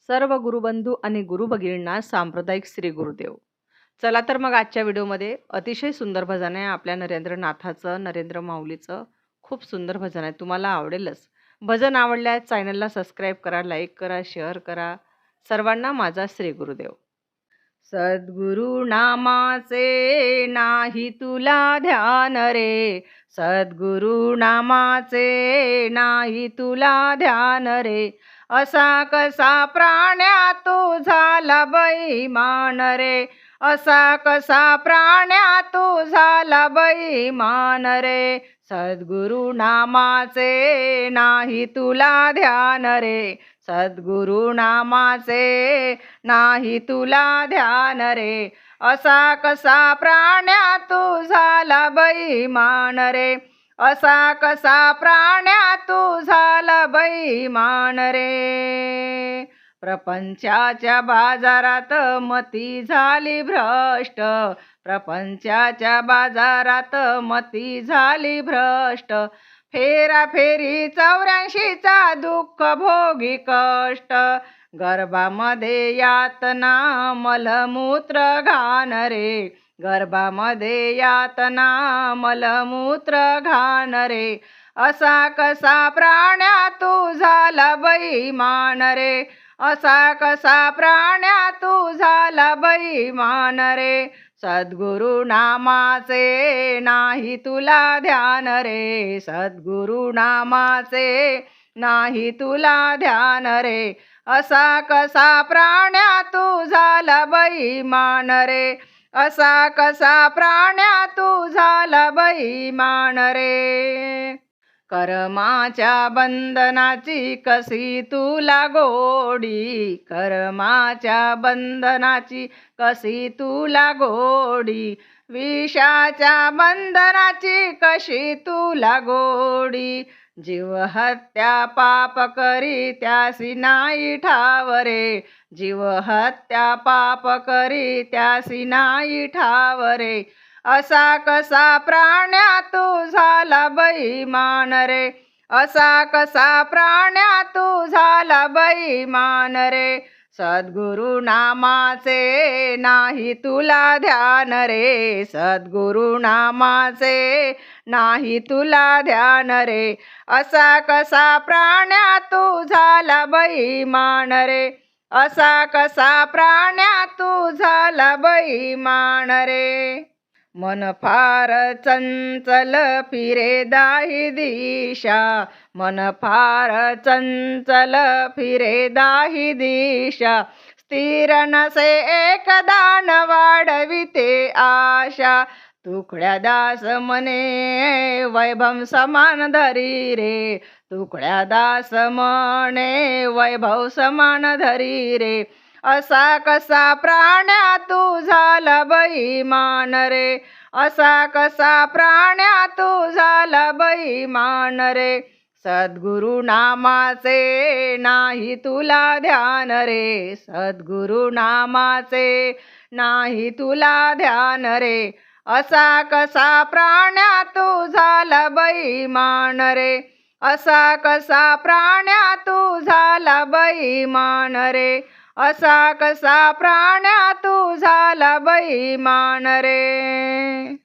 सर्व गुरुबंधू आणि गुरुभगिनींना सांप्रदायिक श्री गुरुदेव. चला तर मग आजच्या व्हिडिओमध्ये अतिशय सुंदर भजन आहे आपल्या नरेंद्रनाथाचं, नरेंद्र माऊलीचं. खूप सुंदर भजन आहे, तुम्हाला आवडेलच. भजन आवडल्यास चॅनलला सबस्क्राईब करा, लाईक करा, शेअर करा. सर्वांना माझा श्री गुरुदेव. सद्गुरु नामाचे नाही तुला ध्यान रे, सद्गुरु नामाचे नाही तुला ध्यान रे. असा कसा प्राण्या तू झाला बैमान रे, असा कसा प्राण्या तू झाला बैमान रे. सद्गुरु नामाचे नाही तुला ध्यान रे, सद्गुरु नामाचे नाही तुला ध्यान रे. असा कसा प्राण्या तू झाला बैमान रे, असा कसा प्राण्या तू झाला बैमान रे. प्रपंचाच्या बाजारात मती झाली भ्रष्ट, प्रपंचाच्या बाजारात मती झाली भ्रष्ट. फेराफेरी 84चा दुःख भोगी कष्ट, गर्भामध्ये यातना मलमूत्र घाण रे, गर्भामध्ये यातना मलमूत्र घाण रे. असा कसा प्राण्या तू झाला बैमान रे, असा कसा प्राण्या तू झाला बैमान रे. सद्गुरु नामाचे नाही तुला ध्यान रे, सद्गुरु नामाचे नाही तुला ध्यान रे. असा कसा प्राण्या तू झाला बैमान रे, असा कसा प्राण्या तू झाला बैमान रे. कर्माच्या बंधनाची कशी तुला गोडी, कर्माच्या बंधनाची कशी तुला गोडी. विषाच्या बंधनाची कशी तुला गोडी. जीव हत्या पाप करी त्यासी नाही ठाव रे, जीव हत्या पाप करी त्यासी नाही ठाव रे. असा कसा प्राण्या तू झाला बैमान रे, असा कसा प्राण्या तू झाला बैमान रे. सद्गुरु नामाचे नाही तुला ध्यान रे, सद्गुरु नामाचे नाही तुला ध्यान रे. असा कसा प्राण्या तू झाला बैमान रे, असा कसा प्राण्या तू झाला बैमान रे. मन फार चंचल फिरे दाही दिशा, मन फार चंचल फिरे दाही दिशा. स्थिर नसे एकदान वाढविते आशा. तुकड्या दास मने वैभव समान धरी रे, तुकड्या दास मने वैभव समान धरी रे. असा कसा प्राण्या तू झाला बैमान रे, असा कसा प्राण्या तू झाला बैमान रे. सद्गुरु नामाचे नाही तुला ध्यान रे, सद्गुरु नामाचे नाही तुला ध्यान रे. असा कसा प्राण्या तू झाला बैमान रे, असा कसा प्राण्या तू झाला बैमान रे. असा कसा प्राण्या तू झाला बैमान रे.